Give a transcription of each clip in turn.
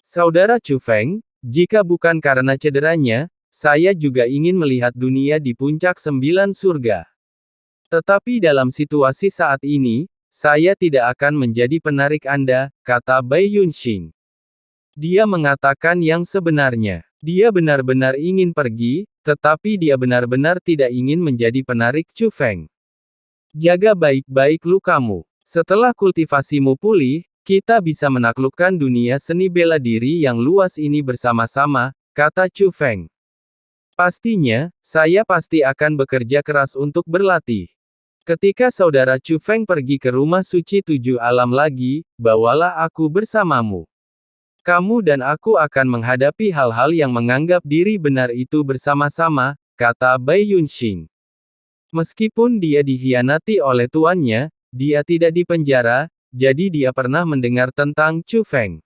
Saudara Chu Feng, jika bukan karena cederanya, saya juga ingin melihat dunia di puncak 9 surga. Tetapi dalam situasi saat ini, saya tidak akan menjadi penarik Anda, kata Bai Yunxing. Dia mengatakan yang sebenarnya. Dia benar-benar ingin pergi, tetapi dia benar-benar tidak ingin menjadi penarik Chu Feng. Jaga baik-baik lukamu. Setelah kultivasimu pulih, kita bisa menaklukkan dunia seni bela diri yang luas ini bersama-sama, kata Chu Feng. Pastinya, saya pasti akan bekerja keras untuk berlatih. Ketika saudara Chu Feng pergi ke rumah suci 7 alam lagi, bawalah aku bersamamu. Kamu dan aku akan menghadapi hal-hal yang menganggap diri benar itu bersama-sama, kata Bai Yunxing. Meskipun dia dikhianati oleh tuannya, dia tidak dipenjara, jadi dia pernah mendengar tentang Chu Feng.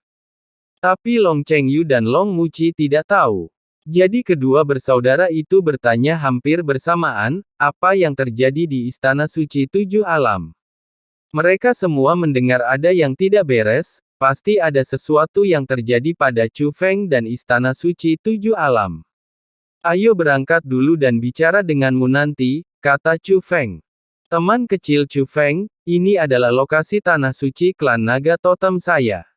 Tapi Long Chengyu dan Long Muqi tidak tahu. Jadi kedua bersaudara itu bertanya hampir bersamaan, apa yang terjadi di Istana Suci 7 Alam. Mereka semua mendengar ada yang tidak beres, pasti ada sesuatu yang terjadi pada Chu Feng dan Istana Suci 7 Alam. Ayo berangkat dulu dan bicara denganmu nanti, kata Chu Feng. Teman kecil Chu Feng, ini adalah lokasi tanah suci klan naga totem saya.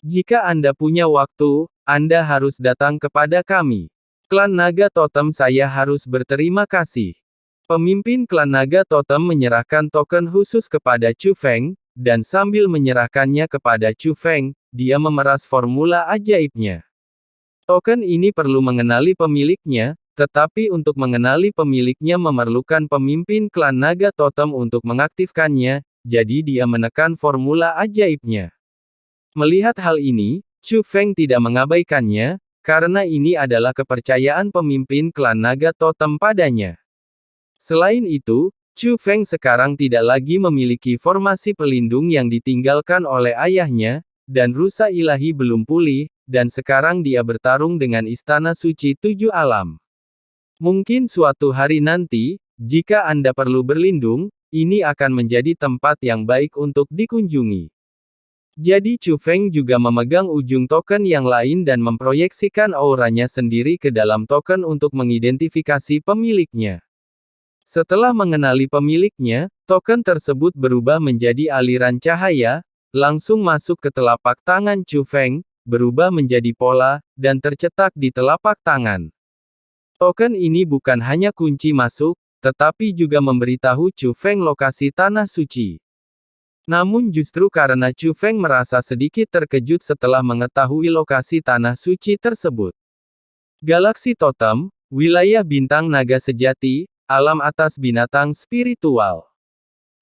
Jika Anda punya waktu, Anda harus datang kepada kami. Klan naga totem saya harus berterima kasih. Pemimpin klan naga totem menyerahkan token khusus kepada Chu Feng, dan sambil menyerahkannya kepada Chu Feng, dia memeras formula ajaibnya. Token ini perlu mengenali pemiliknya, tetapi untuk mengenali pemiliknya memerlukan pemimpin klan naga totem untuk mengaktifkannya, jadi dia menekan formula ajaibnya. Melihat hal ini, Chu Feng tidak mengabaikannya, karena ini adalah kepercayaan pemimpin klan naga totem padanya. Selain itu, Chu Feng sekarang tidak lagi memiliki formasi pelindung yang ditinggalkan oleh ayahnya, dan rusa ilahi belum pulih, dan sekarang dia bertarung dengan Istana Suci 7 Alam. Mungkin suatu hari nanti, jika Anda perlu berlindung, ini akan menjadi tempat yang baik untuk dikunjungi. Jadi Chu Feng juga memegang ujung token yang lain dan memproyeksikan auranya sendiri ke dalam token untuk mengidentifikasi pemiliknya. Setelah mengenali pemiliknya, token tersebut berubah menjadi aliran cahaya, langsung masuk ke telapak tangan Chu Feng, berubah menjadi pola, dan tercetak di telapak tangan. Token ini bukan hanya kunci masuk, tetapi juga memberitahu Chu Feng lokasi tanah suci. Namun justru karena Chu Feng merasa sedikit terkejut setelah mengetahui lokasi tanah suci tersebut. Galaksi Totem, wilayah bintang naga sejati, alam atas binatang spiritual.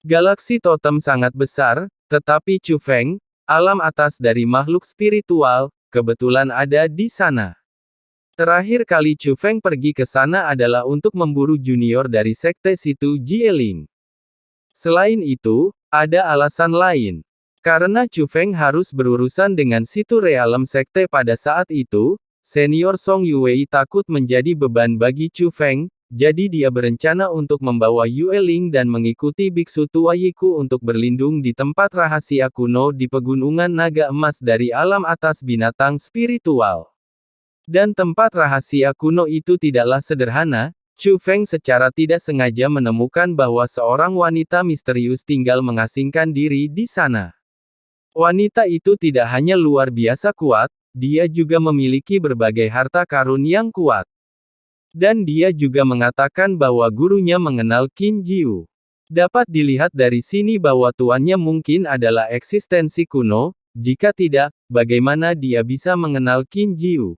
Galaksi Totem sangat besar, tetapi Chu Feng, alam atas dari makhluk spiritual, kebetulan ada di sana. Terakhir kali Chu Feng pergi ke sana adalah untuk memburu junior dari sekte Situ Jieling. Selain itu, ada alasan lain. Karena Chu Feng harus berurusan dengan Situ Realem sekte pada saat itu, senior Song Yuwei takut menjadi beban bagi Chu Feng, jadi dia berencana untuk membawa Yue Ling dan mengikuti Biksu Tua Yiku untuk berlindung di tempat rahasia kuno di Pegunungan Naga Emas dari alam atas binatang spiritual. Dan tempat rahasia kuno itu tidaklah sederhana, Chu Feng secara tidak sengaja menemukan bahwa seorang wanita misterius tinggal mengasingkan diri di sana. Wanita itu tidak hanya luar biasa kuat, dia juga memiliki berbagai harta karun yang kuat. Dan dia juga mengatakan bahwa gurunya mengenal Qin Jiu. Dapat dilihat dari sini bahwa tuannya mungkin adalah eksistensi kuno, jika tidak, bagaimana dia bisa mengenal Qin Jiu.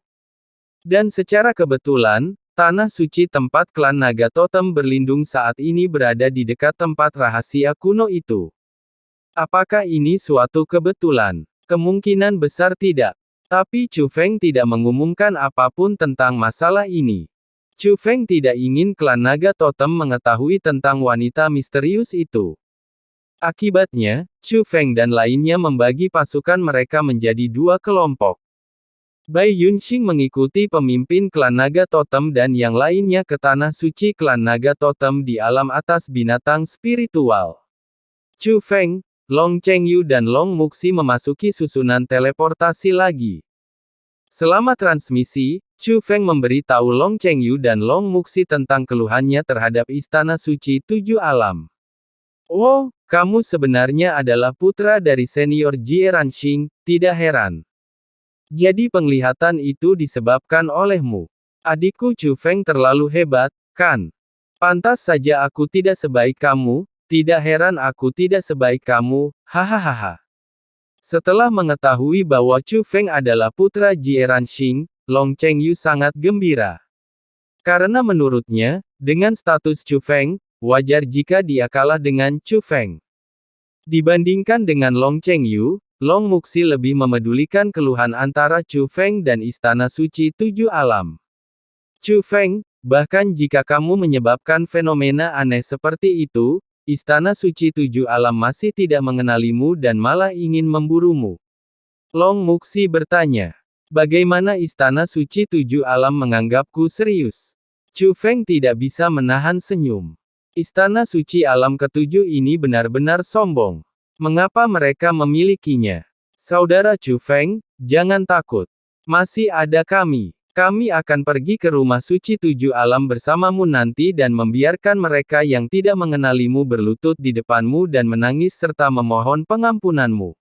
Dan secara kebetulan, tanah suci tempat klan naga totem berlindung saat ini berada di dekat tempat rahasia kuno itu. Apakah ini suatu kebetulan? Kemungkinan besar tidak. Tapi Chu Feng tidak mengumumkan apapun tentang masalah ini. Chu Feng tidak ingin klan naga totem mengetahui tentang wanita misterius itu. Akibatnya, Chu Feng dan lainnya membagi pasukan mereka menjadi 2 kelompok. Bai Yunxing mengikuti pemimpin klan naga totem dan yang lainnya ke tanah suci klan naga totem di alam atas binatang spiritual. Chu Feng, Long Chengyu dan Long Muqi memasuki susunan teleportasi lagi. Selama transmisi, Chu Feng memberi tahu Long Chengyu dan Long Muxi tentang keluhannya terhadap Istana Suci Tujuh Alam. Oh, kamu sebenarnya adalah putra dari senior Jie Ranxing, tidak heran. Jadi penglihatan itu disebabkan olehmu. Adikku Chu Feng terlalu hebat, kan? Pantas saja aku tidak sebaik kamu, tidak heran aku tidak sebaik kamu, hahaha. Setelah mengetahui bahwa Chu Feng adalah putra Jie Ranxing, Long Chengyu sangat gembira. Karena menurutnya, dengan status Chu Feng, wajar jika dia kalah dengan Chu Feng. Dibandingkan dengan Long Chengyu, Long Muxi lebih memedulikan keluhan antara Chu Feng dan Istana Suci Tujuh Alam. Chu Feng, bahkan jika kamu menyebabkan fenomena aneh seperti itu, Istana Suci Tujuh Alam masih tidak mengenalimu dan malah ingin memburumu. Long Muxi bertanya, bagaimana Istana Suci Tujuh Alam menganggapku serius? Chu Feng tidak bisa menahan senyum. Istana Suci Alam ketujuh ini benar-benar sombong. Mengapa mereka memilikinya? Saudara Chu Feng, jangan takut. Masih ada kami. Kami akan pergi ke rumah suci Tujuh Alam bersamamu nanti dan membiarkan mereka yang tidak mengenalimu berlutut di depanmu dan menangis serta memohon pengampunanmu.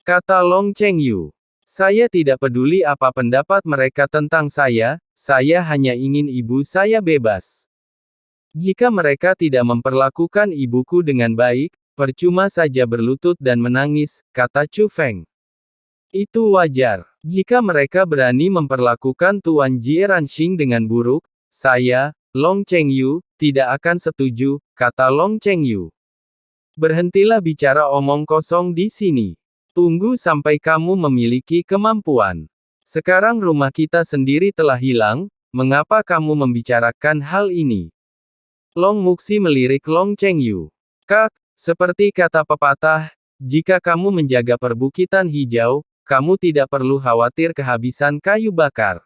Kata Long Chengyu. Saya tidak peduli apa pendapat mereka tentang saya hanya ingin ibu saya bebas. Jika mereka tidak memperlakukan ibuku dengan baik, percuma saja berlutut dan menangis, kata Chu Feng. Itu wajar. Jika mereka berani memperlakukan Tuan Jie Ranxing dengan buruk, saya, Long Chengyu, tidak akan setuju, kata Long Chengyu. Berhentilah bicara omong kosong di sini. Tunggu sampai kamu memiliki kemampuan. Sekarang rumah kita sendiri telah hilang, mengapa kamu membicarakan hal ini? Long Muxi melirik Long Chengyu. Kak, seperti kata pepatah, jika kamu menjaga perbukitan hijau, kamu tidak perlu khawatir kehabisan kayu bakar.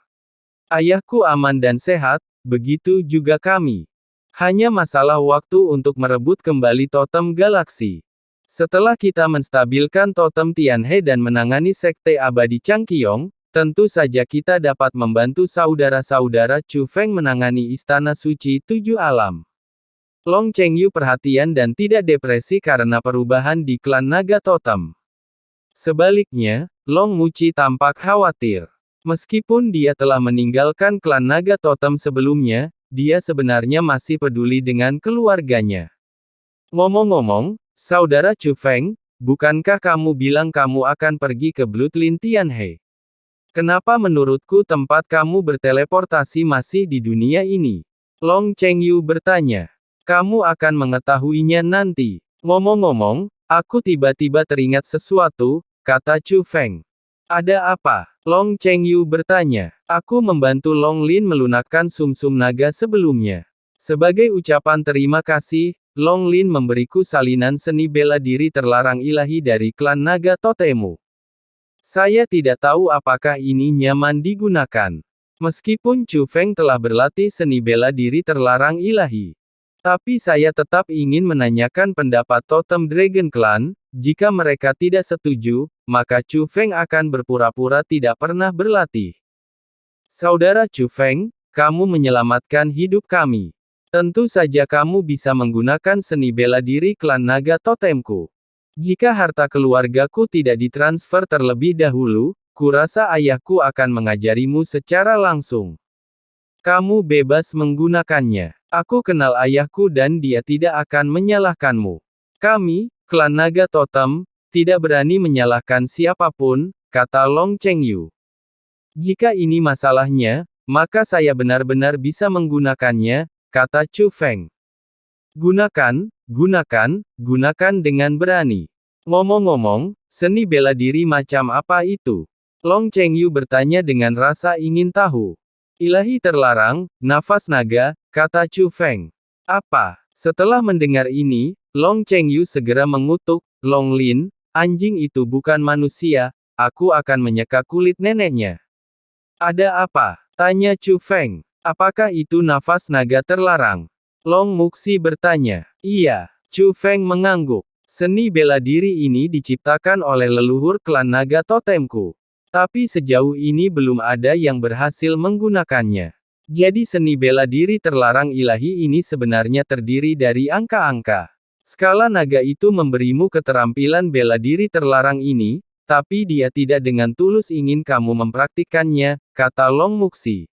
Ayahku aman dan sehat, begitu juga kami. Hanya masalah waktu untuk merebut kembali totem galaksi. Setelah kita menstabilkan totem Tianhe dan menangani sekte abadi Changqiong, tentu saja kita dapat membantu saudara-saudara Chu Feng menangani Istana Suci Tujuh Alam. Long Chengyu perhatian dan tidak depresi karena perubahan di klan naga totem. Sebaliknya, Long Muxi tampak khawatir. Meskipun dia telah meninggalkan klan naga totem sebelumnya, dia sebenarnya masih peduli dengan keluarganya. Ngomong-ngomong, saudara Chu Feng, bukankah kamu bilang kamu akan pergi ke Bloodline Tianhe? Kenapa menurutku tempat kamu berteleportasi masih di dunia ini? Long Chengyu bertanya. Kamu akan mengetahuinya nanti. Ngomong-ngomong, aku tiba-tiba teringat sesuatu, kata Chu Feng. Ada apa? Long Chengyu bertanya. Aku membantu Long Lin melunakkan sumsum naga sebelumnya. Sebagai ucapan terima kasih, Long Lin memberiku salinan seni bela diri terlarang ilahi dari klan naga totemu. Saya tidak tahu apakah ini nyaman digunakan. Meskipun Chu Feng telah berlatih seni bela diri terlarang ilahi. Tapi saya tetap ingin menanyakan pendapat Totem Dragon Clan, jika mereka tidak setuju, maka Chu Feng akan berpura-pura tidak pernah berlatih. Saudara Chu Feng, kamu menyelamatkan hidup kami. Tentu saja kamu bisa menggunakan seni bela diri klan naga totemku. Jika harta keluargaku tidak ditransfer terlebih dahulu, kurasa ayahku akan mengajarimu secara langsung. Kamu bebas menggunakannya. Aku kenal ayahku dan dia tidak akan menyalahkanmu. Kami, klan naga totem, tidak berani menyalahkan siapapun, kata Long Chengyu. Jika ini masalahnya, maka saya benar-benar bisa menggunakannya, kata Chu Feng. Gunakan dengan berani. Ngomong-ngomong, seni bela diri macam apa itu? Long Chengyu bertanya dengan rasa ingin tahu. Ilahi terlarang, nafas naga, kata Chu Feng. Apa? Setelah mendengar ini, Long Chengyu segera mengutuk, Long Lin, anjing itu bukan manusia, aku akan menyeka kulit neneknya. Ada apa? Tanya Chu Feng. Apakah itu nafas naga terlarang? Long Muxi bertanya. Iya. Chu Feng mengangguk. Seni bela diri ini diciptakan oleh leluhur klan naga totemku. Tapi sejauh ini belum ada yang berhasil menggunakannya. Jadi seni bela diri terlarang ilahi ini sebenarnya terdiri dari angka-angka. Skala naga itu memberimu keterampilan bela diri terlarang ini, tapi dia tidak dengan tulus ingin kamu mempraktikkannya, kata Long Muxi.